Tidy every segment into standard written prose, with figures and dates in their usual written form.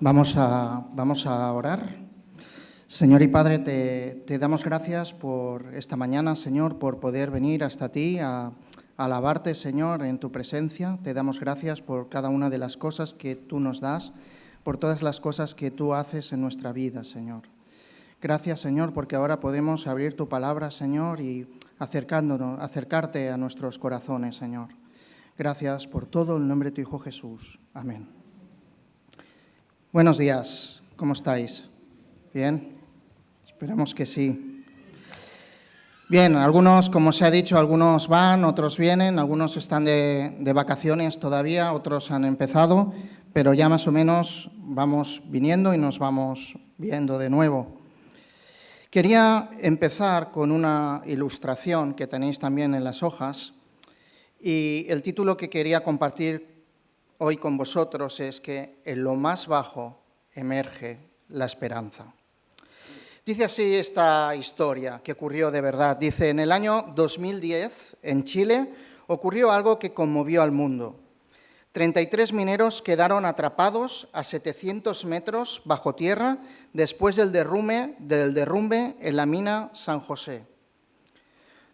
Vamos a orar. Señor y Padre, te damos gracias por esta mañana, Señor, por poder venir hasta ti a alabarte, Señor, en tu presencia. Te damos gracias por cada una de las cosas que tú nos das, por todas las cosas que tú haces en nuestra vida, Señor. Gracias, Señor, porque ahora podemos abrir tu palabra, Señor, y acercarte a nuestros corazones, Señor. Gracias por todo, en el nombre de tu Hijo Jesús. Amén. Buenos días, ¿cómo estáis? ¿Bien? Esperemos que sí. Bien, algunos, como se ha dicho, algunos van, otros vienen, algunos están de vacaciones todavía, otros han empezado, pero ya más o menos vamos viniendo y nos vamos viendo de nuevo. Quería empezar con una ilustración que tenéis también en las hojas, y el título que quería compartir hoy con vosotros es que en lo más bajo emerge la esperanza. Dice así esta historia que ocurrió de verdad. Dice, en el año 2010, en Chile, ocurrió algo que conmovió al mundo. 33 mineros quedaron atrapados a 700 metros bajo tierra después del derrumbe en la mina San José.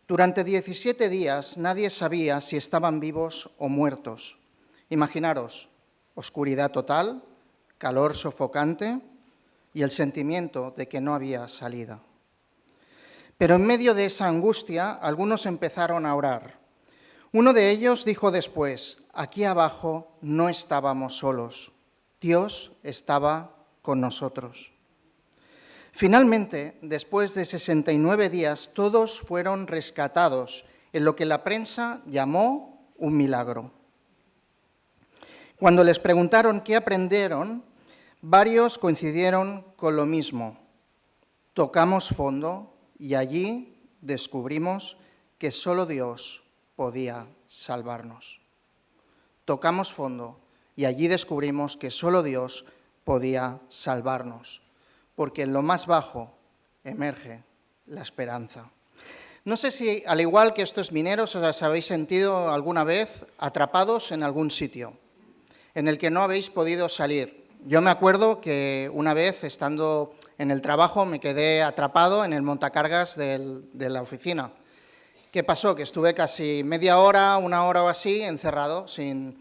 Durante 17 días nadie sabía si estaban vivos o muertos. Imaginaros, oscuridad total, calor sofocante y el sentimiento de que no había salida. Pero en medio de esa angustia, algunos empezaron a orar. Uno de ellos dijo después, aquí abajo no estábamos solos, Dios estaba con nosotros. Finalmente, después de 69 días, todos fueron rescatados en lo que la prensa llamó un milagro. Cuando les preguntaron qué aprendieron, varios coincidieron con lo mismo. Tocamos fondo y allí descubrimos que solo Dios podía salvarnos. Tocamos fondo y allí descubrimos que solo Dios podía salvarnos, porque en lo más bajo emerge la esperanza. No sé si, al igual que estos mineros, os habéis sentido alguna vez atrapados en algún sitio en el que no habéis podido salir. Yo me acuerdo que una vez, estando en el trabajo, me quedé atrapado en el montacargas de la oficina. ¿Qué pasó? Que estuve casi media hora, una hora o así, encerrado, sin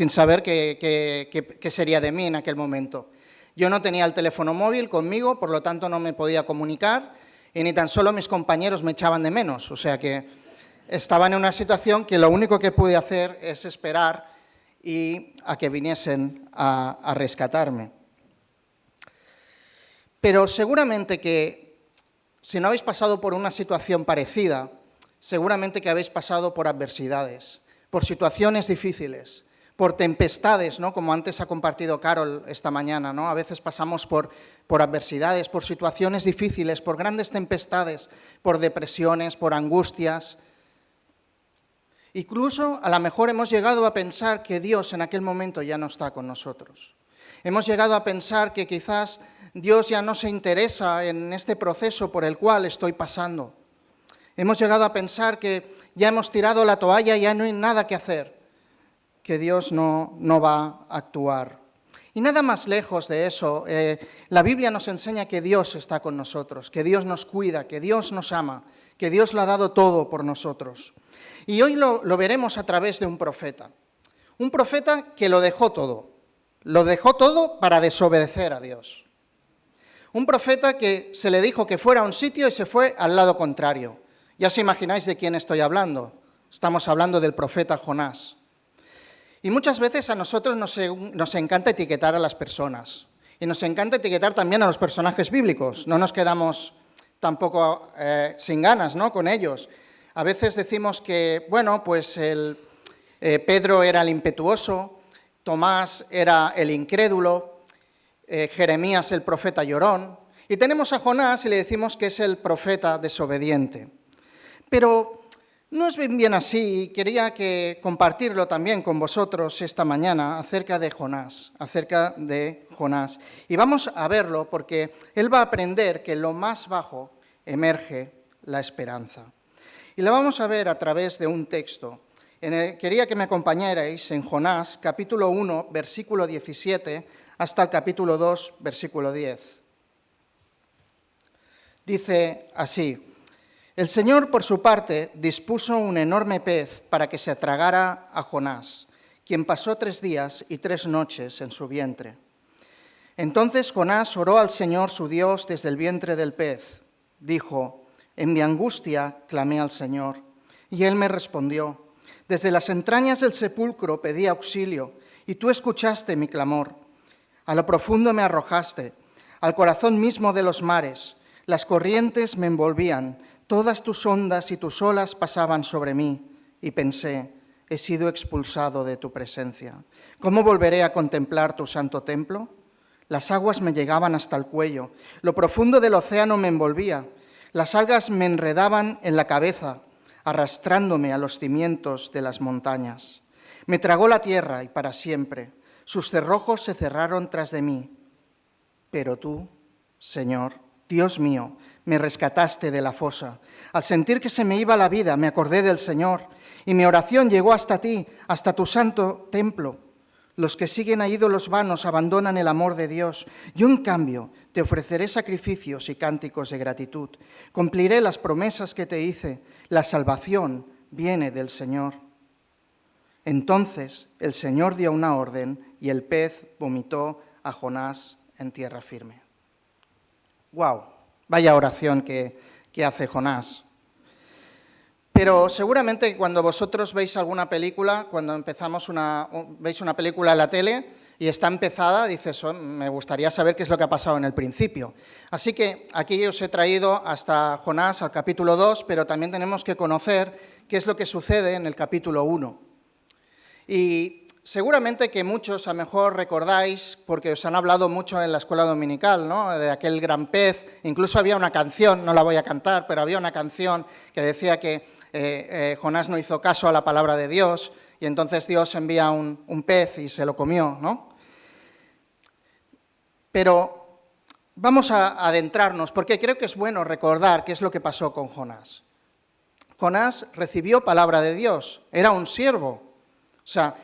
saber qué sería de mí en aquel momento. Yo no tenía el teléfono móvil conmigo, por lo tanto no me podía comunicar, y ni tan solo mis compañeros me echaban de menos. O sea que estaba en una situación que lo único que pude hacer es esperar y a que viniesen a rescatarme. Pero seguramente que, si no habéis pasado por una situación parecida, seguramente que habéis pasado por adversidades, por situaciones difíciles, por tempestades, ¿no? Como antes ha compartido Carol esta mañana, ¿no? A veces pasamos por adversidades, por situaciones difíciles, por grandes tempestades, por depresiones, por angustias. Incluso a lo mejor hemos llegado a pensar que Dios en aquel momento ya no está con nosotros. Hemos llegado a pensar que quizás Dios ya no se interesa en este proceso por el cual estoy pasando. Hemos llegado a pensar que ya hemos tirado la toalla, ya no hay nada que hacer, que Dios no va a actuar. Y nada más lejos de eso, la Biblia nos enseña que Dios está con nosotros, que Dios nos cuida, que Dios nos ama, que Dios lo ha dado todo por nosotros. Y hoy lo veremos a través de un profeta que lo dejó todo para desobedecer a Dios. Un profeta que se le dijo que fuera a un sitio y se fue al lado contrario. Ya os imagináis de quién estoy hablando. Estamos hablando del profeta Jonás. Y muchas veces a nosotros nos encanta etiquetar a las personas. Y nos encanta etiquetar también a los personajes bíblicos. No nos quedamos tampoco sin ganas, ¿no?, con ellos. A veces decimos que, bueno, pues Pedro era el impetuoso, Tomás era el incrédulo, Jeremías el profeta llorón, y tenemos a Jonás y le decimos que es el profeta desobediente. Pero no es bien así, y quería compartirlo también con vosotros esta mañana acerca de Jonás. Y vamos a verlo porque él va a aprender que en lo más bajo emerge la esperanza. Y lo vamos a ver a través de un texto. Quería que me acompañarais en Jonás, capítulo 1, versículo 17, hasta el capítulo 2, versículo 10. Dice así: el Señor, por su parte, dispuso un enorme pez para que se tragara a Jonás, quien pasó 3 días y 3 noches en su vientre. Entonces Jonás oró al Señor su Dios desde el vientre del pez. Dijo: en mi angustia clamé al Señor, y Él me respondió. Desde las entrañas del sepulcro pedí auxilio, y tú escuchaste mi clamor. A lo profundo me arrojaste, al corazón mismo de los mares. Las corrientes me envolvían, todas tus ondas y tus olas pasaban sobre mí, y pensé: he sido expulsado de tu presencia. ¿Cómo volveré a contemplar tu santo templo? Las aguas me llegaban hasta el cuello, lo profundo del océano me envolvía, las algas me enredaban en la cabeza, arrastrándome a los cimientos de las montañas. Me tragó la tierra y para siempre, sus cerrojos se cerraron tras de mí. Pero tú, Señor, Dios mío, me rescataste de la fosa. Al sentir que se me iba la vida, me acordé del Señor, y mi oración llegó hasta ti, hasta tu santo templo. Los que siguen a ídolos vanos abandonan el amor de Dios. Yo, en cambio, te ofreceré sacrificios y cánticos de gratitud. Cumpliré las promesas que te hice. La salvación viene del Señor. Entonces el Señor dio una orden y el pez vomitó a Jonás en tierra firme. ¡Guau! Vaya oración que hace Jonás. Pero seguramente cuando vosotros veis alguna película, cuando veis una película en la tele y está empezada, dices: me gustaría saber qué es lo que ha pasado en el principio. Así que aquí os he traído hasta Jonás, al capítulo 2, pero también tenemos que conocer qué es lo que sucede en el capítulo 1. Y seguramente que muchos a lo mejor recordáis, porque os han hablado mucho en la escuela dominical, ¿no?, de aquel gran pez. Incluso había una canción, no la voy a cantar, pero había una canción que decía que Jonás no hizo caso a la palabra de Dios y entonces Dios envía un pez y se lo comió, ¿no? Pero vamos a adentrarnos, porque creo que es bueno recordar qué es lo que pasó con Jonás. Jonás recibió palabra de Dios, era un siervo. O sea,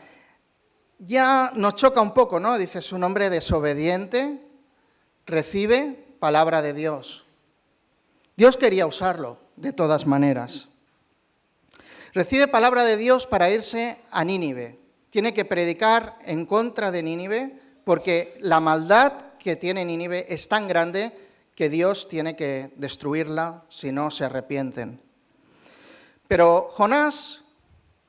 ya nos choca un poco, ¿no? Dice, es un hombre desobediente, recibe palabra de Dios. Dios quería usarlo, de todas maneras. Recibe palabra de Dios para irse a Nínive. Tiene que predicar en contra de Nínive porque la maldad que tiene Nínive es tan grande que Dios tiene que destruirla si no se arrepienten. Pero Jonás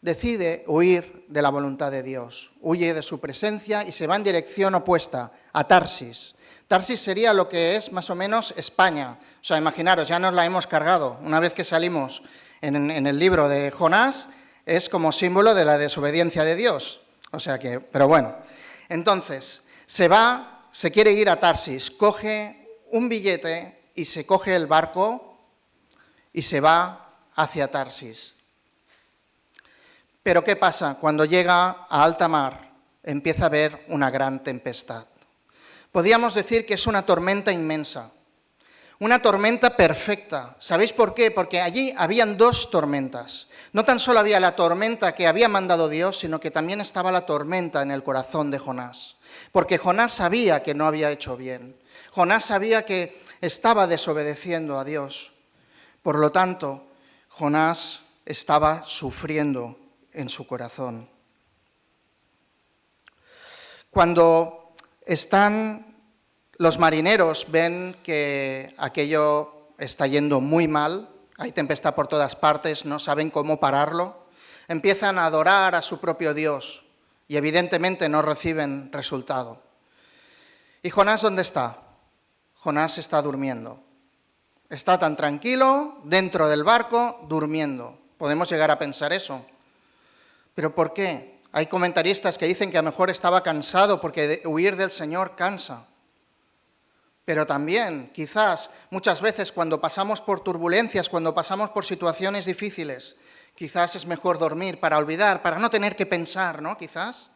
decide huir de la voluntad de Dios, huye de su presencia y se va en dirección opuesta, a Tarsis. Tarsis sería lo que es más o menos España. O sea, imaginaros, ya nos la hemos cargado. Una vez que salimos en el libro de Jonás, es como símbolo de la desobediencia de Dios. O sea que, pero bueno. Entonces, se quiere ir a Tarsis, coge un billete y se coge el barco y se va hacia Tarsis. Pero ¿qué pasa? Cuando llega a alta mar, empieza a haber una gran tempestad. Podríamos decir que es una tormenta inmensa, una tormenta perfecta. ¿Sabéis por qué? Porque allí habían 2 tormentas. No tan solo había la tormenta que había mandado Dios, sino que también estaba la tormenta en el corazón de Jonás. Porque Jonás sabía que no había hecho bien. Jonás sabía que estaba desobedeciendo a Dios. Por lo tanto, Jonás estaba sufriendo en su corazón. Cuando los marineros ven que aquello está yendo muy mal, hay tempestad por todas partes, no saben cómo pararlo, empiezan a adorar a su propio Dios y evidentemente no reciben resultado. ¿Y Jonás dónde está? Jonás está durmiendo. Está tan tranquilo dentro del barco, durmiendo. Podemos llegar a pensar eso. ¿Pero por qué? Hay comentaristas que dicen que a lo mejor estaba cansado porque huir del Señor cansa. Pero también, quizás, muchas veces cuando pasamos por turbulencias, cuando pasamos por situaciones difíciles, quizás es mejor dormir para olvidar, para no tener que pensar, ¿no? Quizás.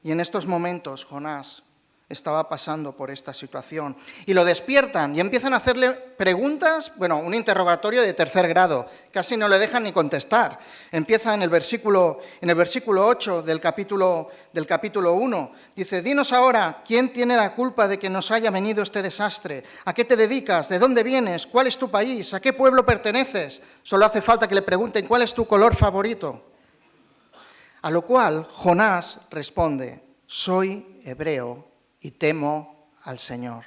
Y en estos momentos Jonás estaba pasando por esta situación. Y lo despiertan y empiezan a hacerle preguntas, un interrogatorio de tercer grado. Casi no le dejan ni contestar. Empieza en el versículo 8 del capítulo 1. Dice, dinos ahora, ¿quién tiene la culpa de que nos haya venido este desastre? ¿A qué te dedicas? ¿De dónde vienes? ¿Cuál es tu país? ¿A qué pueblo perteneces? Solo hace falta que le pregunten, ¿cuál es tu color favorito? A lo cual Jonás responde, soy hebreo y temo al Señor,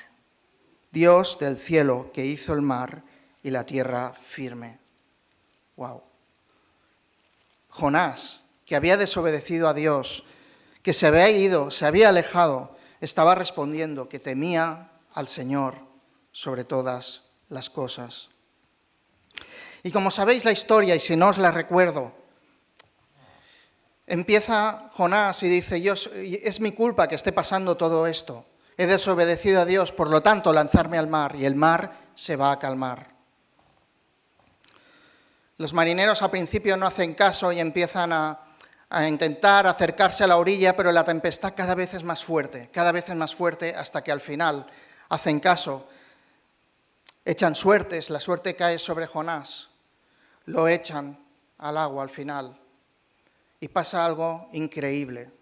Dios del cielo que hizo el mar y la tierra firme. ¡Wow! Jonás, que había desobedecido a Dios, que se había ido, se había alejado, estaba respondiendo que temía al Señor sobre todas las cosas. Y como sabéis la historia, y si no os la recuerdo, empieza Jonás y dice, es mi culpa que esté pasando todo esto. He desobedecido a Dios, por lo tanto, lanzarme al mar, y el mar se va a calmar. Los marineros al principio no hacen caso y empiezan a intentar acercarse a la orilla, pero la tempestad cada vez es más fuerte, hasta que al final hacen caso. Echan suertes, la suerte cae sobre Jonás, lo echan al agua al final. Y pasa algo increíble.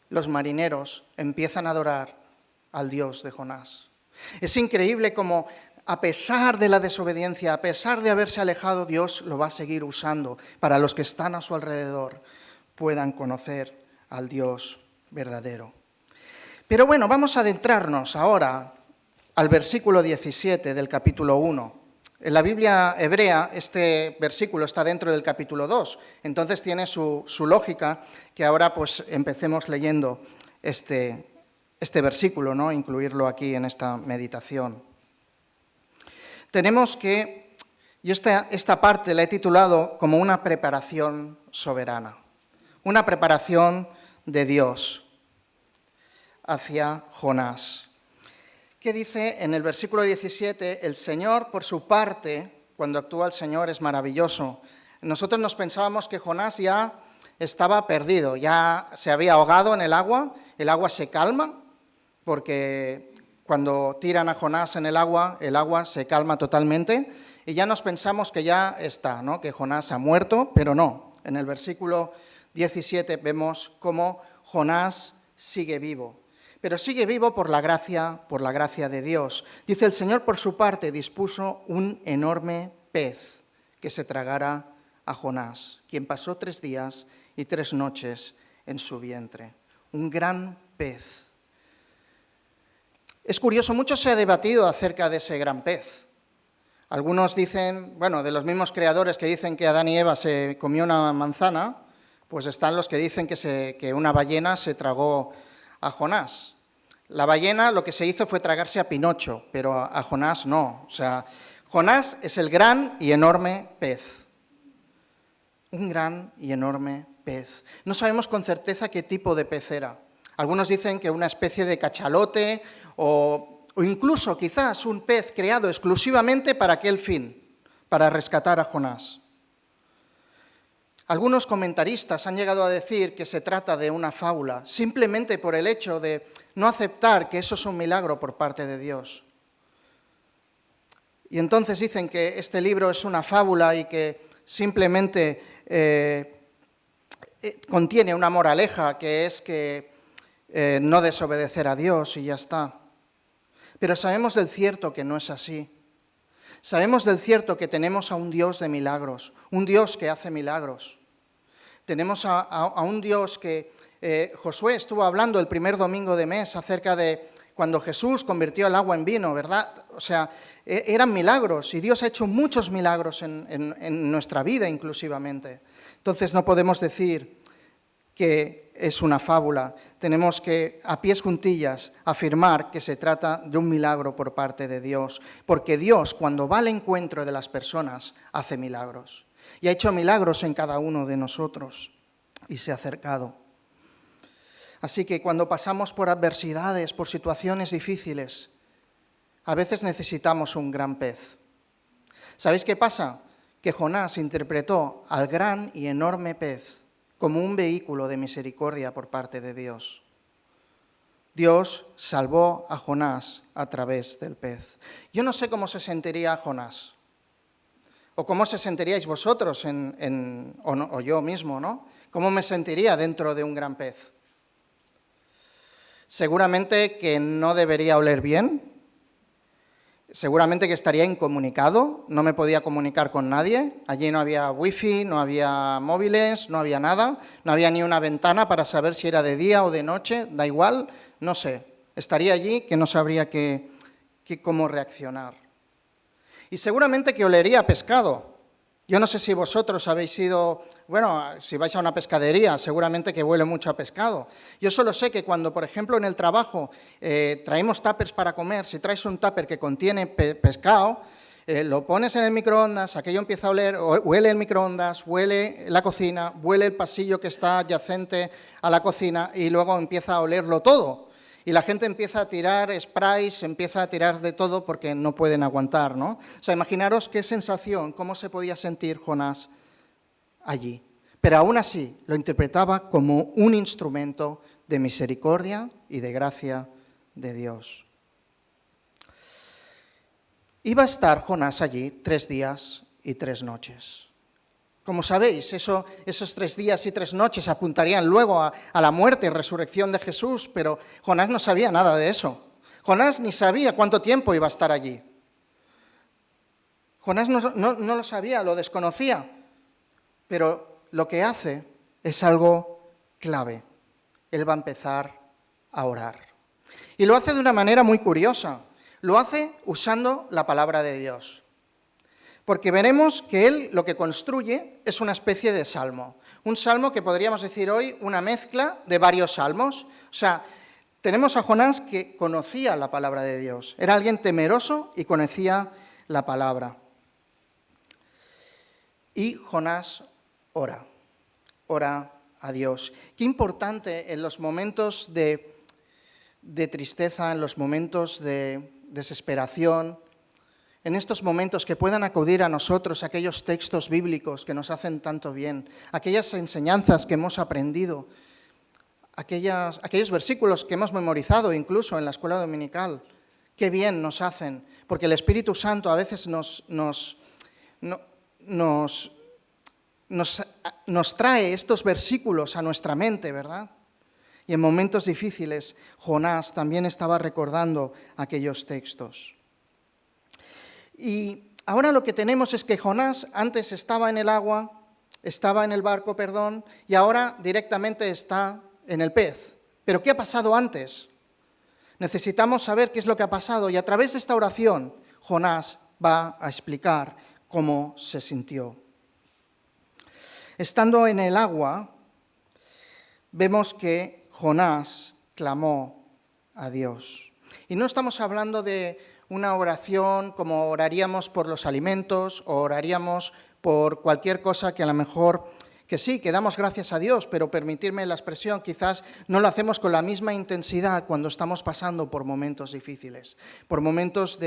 Los marineros empiezan a adorar al Dios de Jonás. Es increíble cómo, a pesar de la desobediencia, a pesar de haberse alejado, Dios lo va a seguir usando para los que están a su alrededor puedan conocer al Dios verdadero. Pero vamos a adentrarnos ahora al versículo 17 del capítulo 1. En la Biblia hebrea este versículo está dentro del capítulo 2, entonces tiene su lógica que ahora pues empecemos leyendo este versículo, ¿no? Incluirlo aquí en esta meditación. Tenemos que, yo esta parte la he titulado como una preparación soberana, una preparación de Dios hacia Jonás. ¿Qué dice en el versículo 17? El Señor, por su parte, cuando actúa el Señor es maravilloso. Nosotros nos pensábamos que Jonás ya estaba perdido, ya se había ahogado en el agua se calma, porque cuando tiran a Jonás en el agua se calma totalmente, y ya nos pensamos que ya está, ¿no? Que Jonás ha muerto, pero no. En el versículo 17 vemos cómo Jonás sigue vivo. Pero sigue vivo por la gracia de Dios. Dice, el Señor por su parte dispuso un enorme pez que se tragara a Jonás, quien pasó 3 días y 3 noches en su vientre. Un gran pez. Es curioso, mucho se ha debatido acerca de ese gran pez. Algunos dicen, de los mismos creadores que dicen que Adán y Eva se comió una manzana, pues están los que dicen que una ballena se tragó a Jonás. La ballena lo que se hizo fue tragarse a Pinocho, pero a Jonás no. O sea, Jonás es el gran y enorme pez. Un gran y enorme pez. No sabemos con certeza qué tipo de pez era. Algunos dicen que una especie de cachalote o incluso quizás un pez creado exclusivamente para aquel fin, para rescatar a Jonás. Algunos comentaristas han llegado a decir que se trata de una fábula, simplemente por el hecho de no aceptar que eso es un milagro por parte de Dios. Y entonces dicen que este libro es una fábula y que simplemente contiene una moraleja, que es que no desobedecer a Dios y ya está. Pero sabemos del cierto que no es así. Sabemos del cierto que tenemos a un Dios de milagros, un Dios que hace milagros. Tenemos a un Dios que Josué estuvo hablando el primer domingo de mes acerca de cuando Jesús convirtió el agua en vino, ¿verdad? O sea, eran milagros y Dios ha hecho muchos milagros en nuestra vida inclusivamente. Entonces no podemos decir que es una fábula. Tenemos que, a pies juntillas, afirmar que se trata de un milagro por parte de Dios, porque Dios, cuando va al encuentro de las personas, hace milagros. Y ha hecho milagros en cada uno de nosotros y se ha acercado. Así que cuando pasamos por adversidades, por situaciones difíciles, a veces necesitamos un gran pez. ¿Sabéis qué pasa? Que Jonás interpretó al gran y enorme pez como un vehículo de misericordia por parte de Dios. Dios salvó a Jonás a través del pez. Yo no sé cómo se sentiría Jonás, o cómo se sentiríais vosotros o yo mismo, ¿no? ¿Cómo me sentiría dentro de un gran pez? Seguramente que no debería oler bien, seguramente que estaría incomunicado, no me podía comunicar con nadie, allí no había wifi, no había móviles, no había nada, no había ni una ventana para saber si era de día o de noche, da igual, no sé, estaría allí que no sabría cómo reaccionar. Y seguramente que olería a pescado. Yo no sé si vosotros habéis ido, si vais a una pescadería, seguramente que huele mucho a pescado. Yo solo sé que cuando, por ejemplo, en el trabajo traemos tuppers para comer, si traes un tupper que contiene pescado, lo pones en el microondas, aquello empieza a oler, huele el microondas, huele la cocina, huele el pasillo que está adyacente a la cocina y luego empieza a olerlo todo. Y la gente empieza a tirar sprays, empieza a tirar de todo porque no pueden aguantar, ¿no? O sea, imaginaros qué sensación, cómo se podía sentir Jonás allí. Pero aún así lo interpretaba como un instrumento de misericordia y de gracia de Dios. Iba a estar Jonás allí 3 días y 3 noches. Como sabéis, esos 3 días y 3 noches apuntarían luego a la muerte y resurrección de Jesús, pero Jonás no sabía nada de eso. Jonás ni sabía cuánto tiempo iba a estar allí. Jonás no lo sabía, lo desconocía, pero lo que hace es algo clave. Él va a empezar a orar. Y lo hace de una manera muy curiosa. Lo hace usando la palabra de Dios. Porque veremos que él lo que construye es una especie de salmo. Un salmo que podríamos decir hoy una mezcla de varios salmos. O sea, tenemos a Jonás que conocía la palabra de Dios. Era alguien temeroso y conocía la palabra. Y Jonás ora a Dios. Qué importante en los momentos de tristeza, en los momentos de desesperación, en estos momentos que puedan acudir a nosotros aquellos textos bíblicos que nos hacen tanto bien, aquellas enseñanzas que hemos aprendido, aquellos versículos que hemos memorizado incluso en la escuela dominical, qué bien nos hacen, porque el Espíritu Santo a veces nos trae estos versículos a nuestra mente, ¿verdad? Y en momentos difíciles, Jonás también estaba recordando aquellos textos. Y ahora lo que tenemos es que Jonás antes estaba en el barco, y ahora directamente está en el pez. ¿Pero qué ha pasado antes? Necesitamos saber qué es lo que ha pasado y a través de esta oración Jonás va a explicar cómo se sintió. Estando en el agua, vemos que Jonás clamó a Dios. Y no estamos hablando de una oración como oraríamos por los alimentos o oraríamos por cualquier cosa que a lo mejor, que sí, que damos gracias a Dios, pero permitirme la expresión, quizás no lo hacemos con la misma intensidad cuando estamos pasando por momentos difíciles, por momentos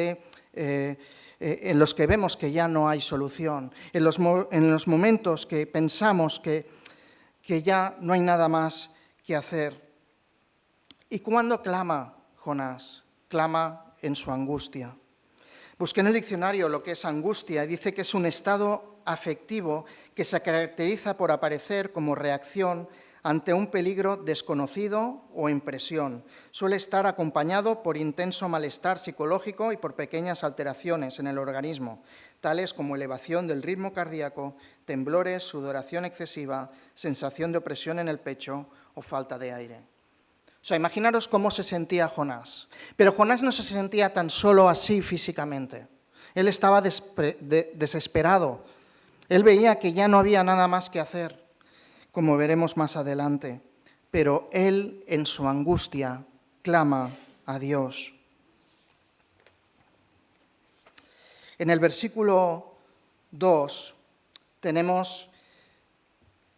en los que vemos que ya no hay solución, en los momentos que pensamos que ya no hay nada más que hacer. ¿Y cuándo clama Jonás? Clama en su angustia. Busqué en el diccionario lo que es angustia y dice que es un estado afectivo que se caracteriza por aparecer como reacción ante un peligro desconocido o impresión. Suele estar acompañado por intenso malestar psicológico y por pequeñas alteraciones en el organismo, tales como elevación del ritmo cardíaco, temblores, sudoración excesiva, sensación de opresión en el pecho o falta de aire. O sea, imaginaros cómo se sentía Jonás. Pero Jonás no se sentía tan solo así físicamente. Él estaba desesperado. Él veía que ya no había nada más que hacer, como veremos más adelante. Pero él, en su angustia, clama a Dios. En el versículo 2 tenemos,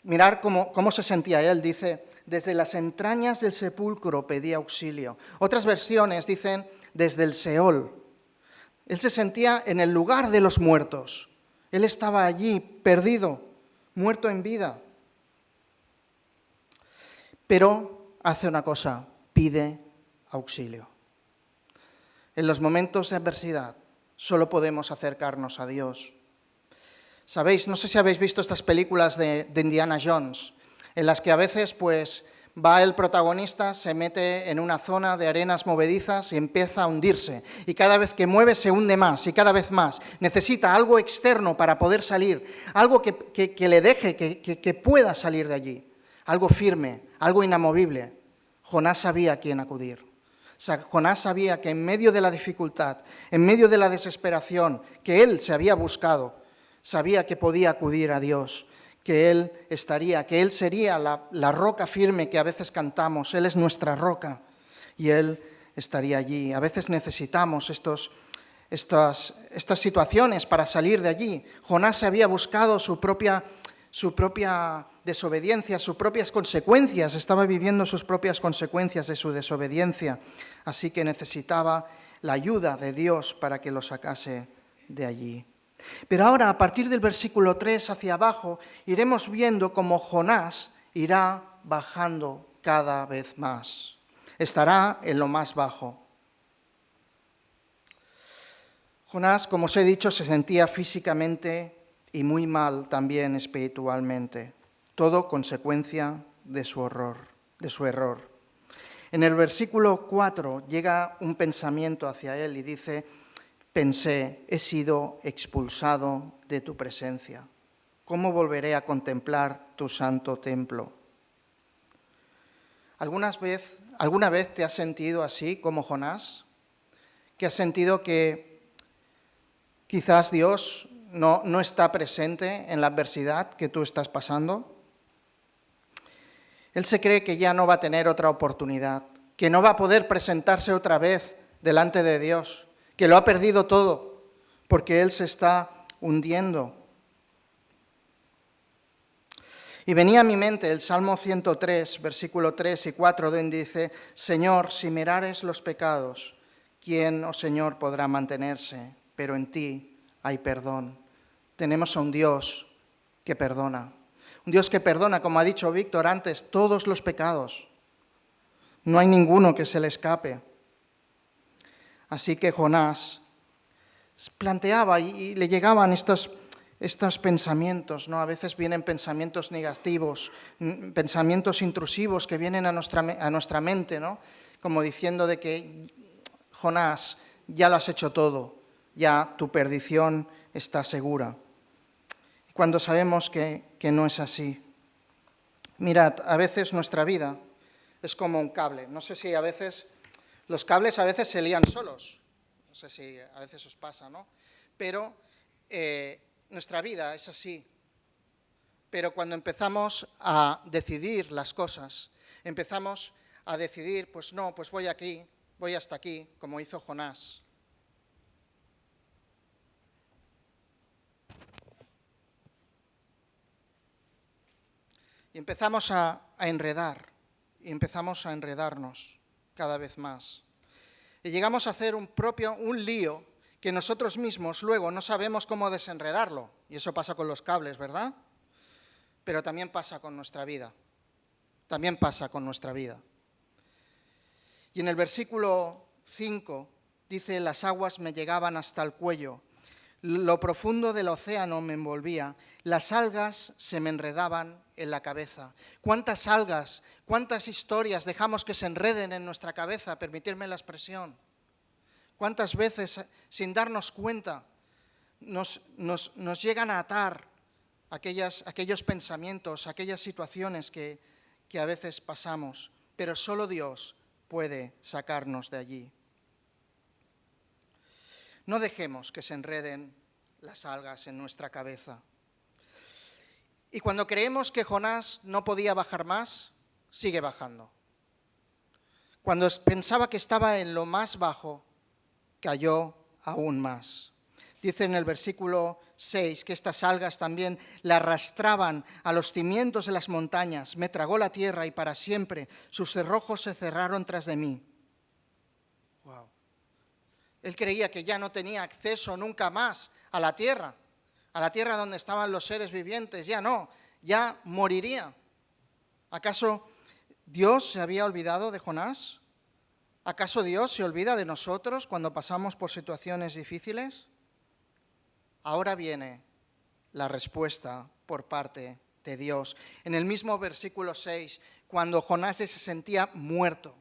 mirar cómo se sentía él, dice: desde las entrañas del sepulcro pedía auxilio. Otras versiones dicen desde el Seol. Él se sentía en el lugar de los muertos. Él estaba allí, perdido, muerto en vida. Pero hace una cosa, pide auxilio. En los momentos de adversidad solo podemos acercarnos a Dios. Sabéis, no sé si habéis visto estas películas de Indiana Jones, en las que a veces pues va el protagonista, se mete en una zona de arenas movedizas y empieza a hundirse. Y cada vez que mueve se hunde más y cada vez más. Necesita algo externo para poder salir, algo que le deje, que pueda salir de allí. Algo firme, algo inamovible. Jonás sabía a quién acudir. Jonás sabía que en medio de la dificultad, en medio de la desesperación que él se había buscado, sabía que podía acudir a Dios, que Él estaría, que Él sería la roca firme que a veces cantamos. Él es nuestra roca y Él estaría allí. A veces necesitamos estas situaciones para salir de allí. Jonás se había buscado su propia desobediencia, sus propias consecuencias, estaba viviendo sus propias consecuencias de su desobediencia, así que necesitaba la ayuda de Dios para que lo sacase de allí. Pero ahora, a partir del versículo 3 hacia abajo, iremos viendo cómo Jonás irá bajando cada vez más. Estará en lo más bajo. Jonás, como os he dicho, se sentía físicamente y muy mal también espiritualmente. Todo consecuencia de su error. En el versículo 4 llega un pensamiento hacia él y dice: pensé, he sido expulsado de tu presencia. ¿Cómo volveré a contemplar tu santo templo? ¿Alguna vez te has sentido así como Jonás? ¿Que has sentido que quizás Dios no está presente en la adversidad que tú estás pasando? Él se cree que ya no va a tener otra oportunidad, que no va a poder presentarse otra vez delante de Dios, que lo ha perdido todo, porque él se está hundiendo. Y venía a mi mente el Salmo 103, versículo 3 y 4, donde dice: Señor, si mirares los pecados, ¿quién, oh Señor, podrá mantenerse? Pero en ti hay perdón. Tenemos a un Dios que perdona. Un Dios que perdona, como ha dicho Víctor antes, todos los pecados. No hay ninguno que se le escape. Así que Jonás planteaba y le llegaban estos pensamientos, ¿no? A veces vienen pensamientos negativos, pensamientos intrusivos que vienen a nuestra mente, ¿no? Como diciendo de que, Jonás, ya lo has hecho todo, ya tu perdición está segura. Cuando sabemos que no es así. Mirad, a veces nuestra vida es como un cable. No sé si a veces... Los cables a veces se lían solos, no sé si a veces os pasa, ¿no? Pero nuestra vida es así. Pero cuando empezamos a decidir las cosas, empezamos a decidir, pues no, pues voy aquí, voy hasta aquí, como hizo Jonás. Y empezamos a enredar, y empezamos a enredarnos cada vez más. Y llegamos a hacer un lío que nosotros mismos luego no sabemos cómo desenredarlo. Y eso pasa con los cables, ¿verdad? Pero también pasa con nuestra vida. También pasa con nuestra vida. Y en el versículo 5 dice: las aguas me llegaban hasta el cuello, lo profundo del océano me envolvía, las algas se me enredaban en la cabeza. ¿Cuántas algas, cuántas historias dejamos que se enreden en nuestra cabeza? Permitidme la expresión. ¿Cuántas veces, sin darnos cuenta, nos llegan a atar aquellos pensamientos, aquellas situaciones que a veces pasamos? Pero solo Dios puede sacarnos de allí. No dejemos que se enreden las algas en nuestra cabeza. Y cuando creemos que Jonás no podía bajar más, sigue bajando. Cuando pensaba que estaba en lo más bajo, cayó aún más. Dice en el versículo 6 que estas algas también la arrastraban a los cimientos de las montañas. Me tragó la tierra y para siempre sus cerrojos se cerraron tras de mí. Wow. Él creía que ya no tenía acceso nunca más a la tierra donde estaban los seres vivientes. Ya no, ya moriría. ¿Acaso Dios se había olvidado de Jonás? ¿Acaso Dios se olvida de nosotros cuando pasamos por situaciones difíciles? Ahora viene la respuesta por parte de Dios. En el mismo versículo 6, cuando Jonás se sentía muerto,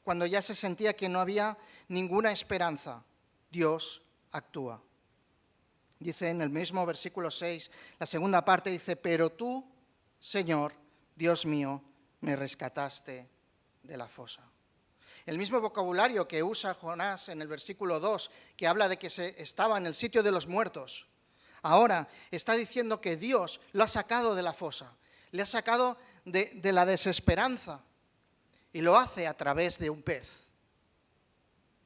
cuando ya se sentía que no había ninguna esperanza, Dios actúa. Dice en el mismo versículo 6, la segunda parte dice, pero tú, Señor, Dios mío, me rescataste de la fosa. El mismo vocabulario que usa Jonás en el versículo 2, que habla de que estaba en el sitio de los muertos, ahora está diciendo que Dios lo ha sacado de la fosa, le ha sacado de la desesperanza, y lo hace a través de un pez,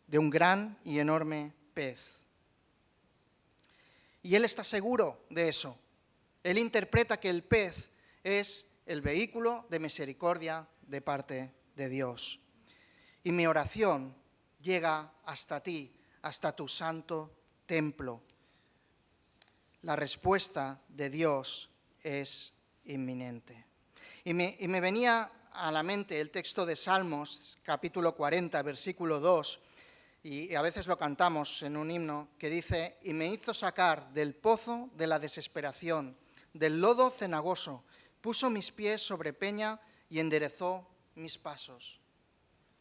de un gran y enorme pez. Y él está seguro de eso. Él interpreta que el pez es el vehículo de misericordia de parte de Dios. Y mi oración llega hasta ti, hasta tu santo templo. La respuesta de Dios es inminente. Y me venía a la mente el texto de Salmos, capítulo 40, versículo 2, y a veces lo cantamos en un himno, que dice, y me hizo sacar del pozo de la desesperación, del lodo cenagoso, puso mis pies sobre peña y enderezó mis pasos.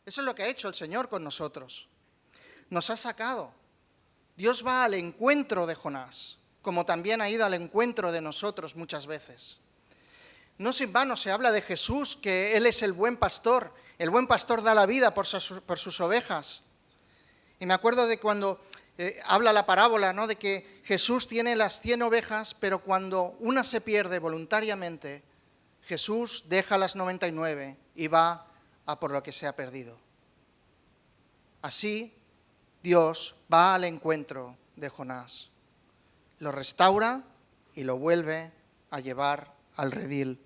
Eso es lo que ha hecho el Señor con nosotros. Nos ha sacado. Dios va al encuentro de Jonás, como también ha ido al encuentro de nosotros muchas veces. No sin vano se habla de Jesús, que Él es el buen pastor. El buen pastor da la vida por sus ovejas. Y me acuerdo de cuando habla la parábola, ¿no?, de que Jesús tiene las 100 ovejas, pero cuando una se pierde voluntariamente, Jesús deja las 99 y va a por lo que se ha perdido. Así, Dios va al encuentro de Jonás, lo restaura y lo vuelve a llevar al redil.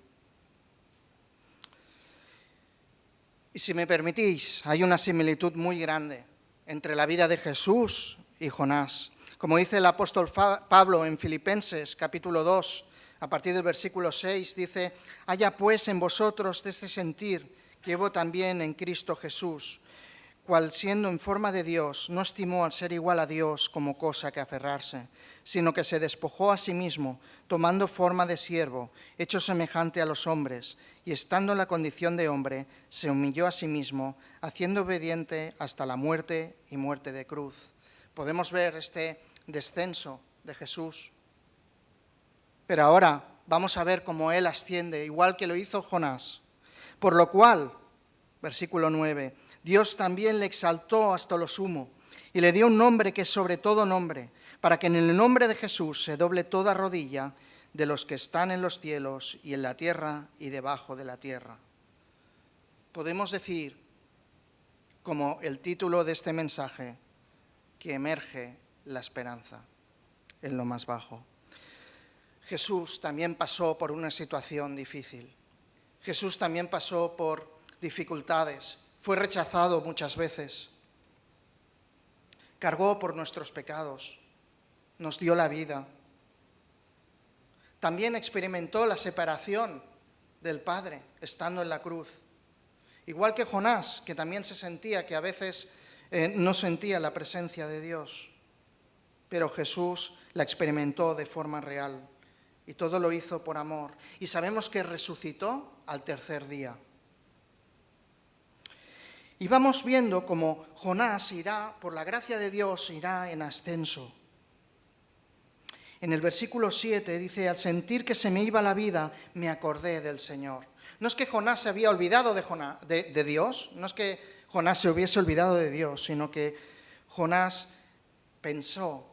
Y si me permitís, hay una similitud muy grande entre la vida de Jesús y Jonás. Como dice el apóstol Pablo en Filipenses, capítulo 2, a partir del versículo 6, dice, haya pues en vosotros de este sentir que hubo también en Cristo Jesús, cual siendo en forma de Dios, no estimó al ser igual a Dios como cosa que aferrarse, sino que se despojó a sí mismo, tomando forma de siervo, hecho semejante a los hombres, y estando en la condición de hombre, se humilló a sí mismo, haciendo obediente hasta la muerte y muerte de cruz. Podemos ver este descenso de Jesús. Pero ahora vamos a ver cómo Él asciende, igual que lo hizo Jonás. Por lo cual, versículo 9, Dios también le exaltó hasta lo sumo y le dio un nombre que es sobre todo nombre, para que en el nombre de Jesús se doble toda rodilla de los que están en los cielos y en la tierra y debajo de la tierra. Podemos decir, como el título de este mensaje, que emerge la esperanza en lo más bajo. Jesús también pasó por una situación difícil. Jesús también pasó por dificultades, fue rechazado muchas veces, cargó por nuestros pecados, nos dio la vida. También experimentó la separación del Padre estando en la cruz. Igual que Jonás, que también se sentía que a veces no sentía la presencia de Dios, pero Jesús la experimentó de forma real y todo lo hizo por amor. Y sabemos que resucitó al tercer día. Y vamos viendo cómo Jonás irá, por la gracia de Dios, irá en ascenso. En el versículo 7 dice, al sentir que se me iba la vida, me acordé del Señor. No es que Jonás se había olvidado de Dios, no es que Jonás se hubiese olvidado de Dios, sino que Jonás pensó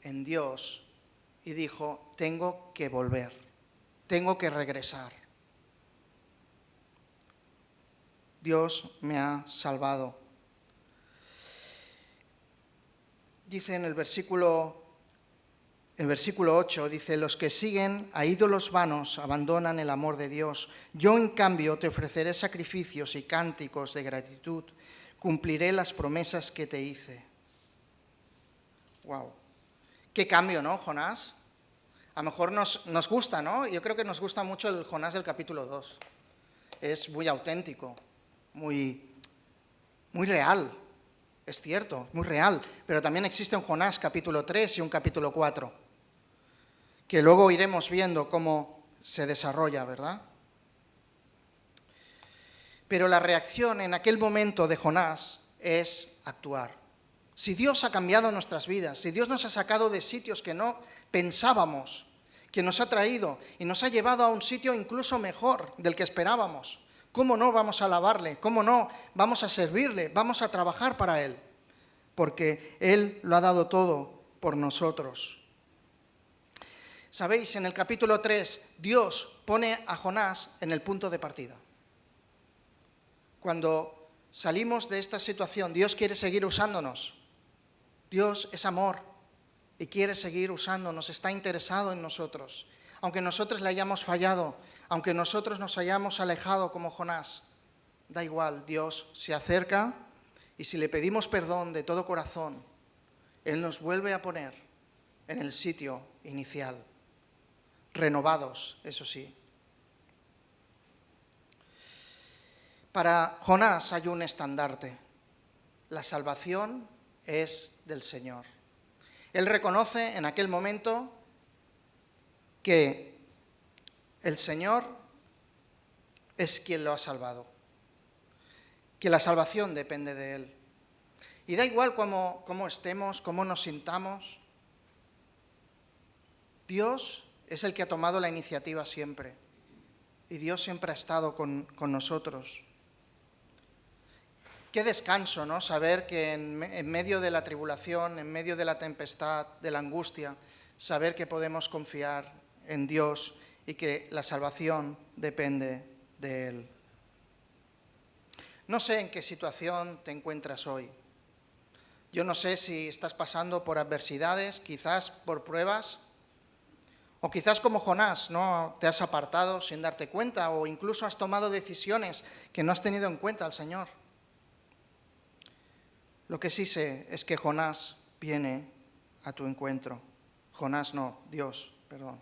en Dios y dijo, tengo que volver, tengo que regresar. Dios me ha salvado. Dice en el versículo 8, dice, los que siguen a ídolos vanos abandonan el amor de Dios. Yo, en cambio, te ofreceré sacrificios y cánticos de gratitud. Cumpliré las promesas que te hice. Wow. Qué cambio, ¿no, Jonás? A lo mejor nos gusta, ¿no? Yo creo que nos gusta mucho el Jonás del capítulo 2. Es muy auténtico, muy muy real, es cierto, muy real, pero también existe un Jonás capítulo 3 y un capítulo 4, que luego iremos viendo cómo se desarrolla, ¿verdad? Pero la reacción en aquel momento de Jonás es actuar. Si Dios ha cambiado nuestras vidas, si Dios nos ha sacado de sitios que no pensábamos, que nos ha traído y nos ha llevado a un sitio incluso mejor del que esperábamos, ¿cómo no vamos a alabarle? ¿Cómo no vamos a servirle? Vamos a trabajar para Él, porque Él lo ha dado todo por nosotros. Sabéis, en el capítulo 3, Dios pone a Jonás en el punto de partida. Cuando salimos de esta situación, Dios quiere seguir usándonos. Dios es amor y quiere seguir usándonos, está interesado en nosotros. Aunque nosotros le hayamos fallado, aunque nosotros nos hayamos alejado como Jonás, da igual, Dios se acerca y si le pedimos perdón de todo corazón, Él nos vuelve a poner en el sitio inicial, renovados, eso sí. Para Jonás hay un estandarte. La salvación es del Señor. Él reconoce en aquel momento que el Señor es quien lo ha salvado, que la salvación depende de Él. Y da igual cómo estemos, cómo nos sintamos, Dios es el que ha tomado la iniciativa siempre. Y Dios siempre ha estado con nosotros. Qué descanso, ¿no? Saber que en medio de la tribulación, en medio de la tempestad, de la angustia, saber que podemos confiar en Dios y que la salvación depende de Él. No sé en qué situación te encuentras hoy. Yo no sé si estás pasando por adversidades, quizás por pruebas, o quizás como Jonás, ¿no? Te has apartado sin darte cuenta o incluso has tomado decisiones que no has tenido en cuenta al Señor. Lo que sí sé es que Jonás viene a tu encuentro. Jonás no, Dios, perdón.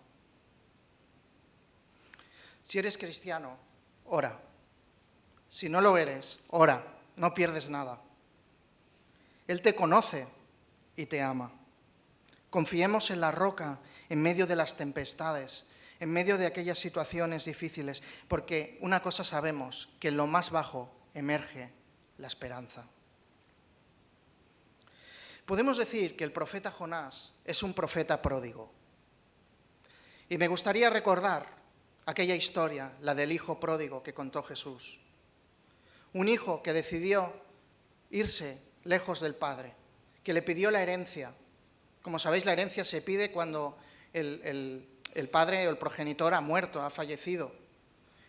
Si eres cristiano, ora. Si no lo eres, ora, no pierdes nada. Él te conoce y te ama. Confiemos en la roca en medio de las tempestades, en medio de aquellas situaciones difíciles, porque una cosa sabemos, que en lo más bajo emerge la esperanza. Podemos decir que el profeta Jonás es un profeta pródigo. Y me gustaría recordar aquella historia, la del hijo pródigo que contó Jesús. Un hijo que decidió irse lejos del padre, que le pidió la herencia. Como sabéis, la herencia se pide cuando el padre o el progenitor ha muerto, ha fallecido.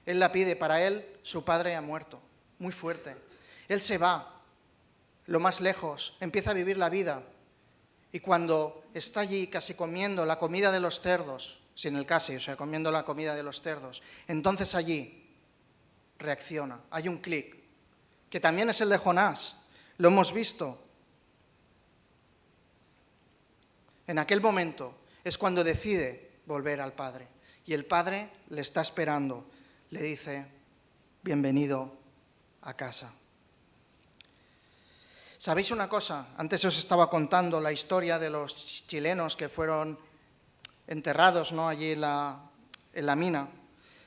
Él la pide, para él su padre ha muerto, muy fuerte. Él se va lo más lejos, empieza a vivir la vida y cuando está allí casi comiendo la comida de los cerdos, sin el casi, o sea, comiendo la comida de los cerdos, entonces allí reacciona, hay un clic, que también es el de Jonás, lo hemos visto. En aquel momento es cuando decide volver al Padre y el Padre le está esperando, le dice, bienvenido a casa. ¿Sabéis una cosa? Antes os estaba contando la historia de los chilenos que fueron enterrados, ¿no? Allí en la mina.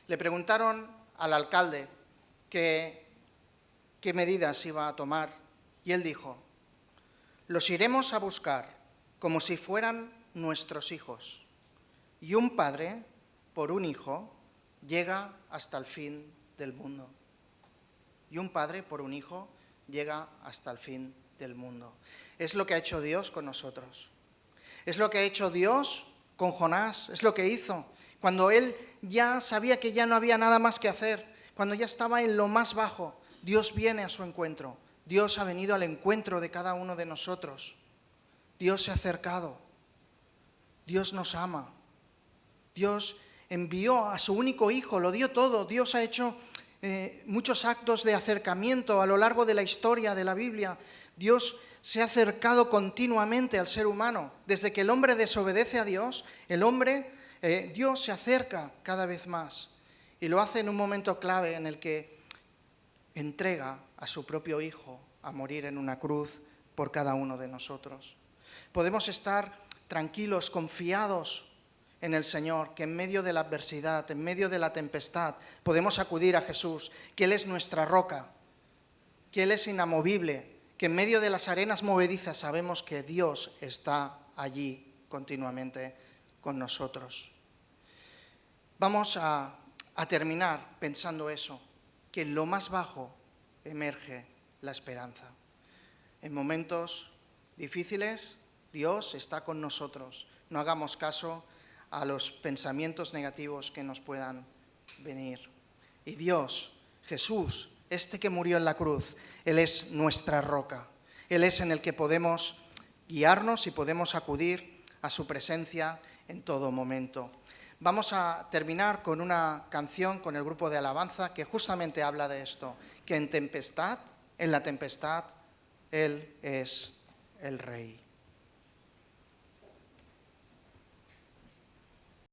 Le preguntaron al alcalde qué medidas iba a tomar y él dijo, los iremos a buscar como si fueran nuestros hijos. Y un padre, por un hijo, llega hasta el fin del mundo. Y un padre, por un hijo, llega hasta el fin del mundo. Es lo que ha hecho Dios con nosotros. Es lo que ha hecho Dios con Jonás. Es lo que hizo. Cuando él ya sabía que ya no había nada más que hacer, cuando ya estaba en lo más bajo, Dios viene a su encuentro. Dios ha venido al encuentro de cada uno de nosotros. Dios se ha acercado. Dios nos ama. Dios envió a su único hijo, lo dio todo. Dios ha hecho muchos actos de acercamiento a lo largo de la historia de la Biblia. Dios se ha acercado continuamente al ser humano. Desde que el hombre desobedece a Dios, Dios se acerca cada vez más. Y lo hace en un momento clave en el que entrega a su propio hijo a morir en una cruz por cada uno de nosotros. Podemos estar tranquilos, confiados en el Señor, que en medio de la adversidad, en medio de la tempestad, podemos acudir a Jesús, que Él es nuestra roca, que Él es inamovible, que en medio de las arenas movedizas sabemos que Dios está allí continuamente con nosotros. Vamos a terminar pensando eso, que en lo más bajo emerge la esperanza. En momentos difíciles, Dios está con nosotros. No hagamos caso a los pensamientos negativos que nos puedan venir. Y Dios, Jesús, este que murió en la cruz, Él es nuestra roca. Él es en el que podemos guiarnos y podemos acudir a su presencia en todo momento. Vamos a terminar con una canción con el grupo de alabanza que justamente habla de esto, que en la tempestad, Él es el Rey.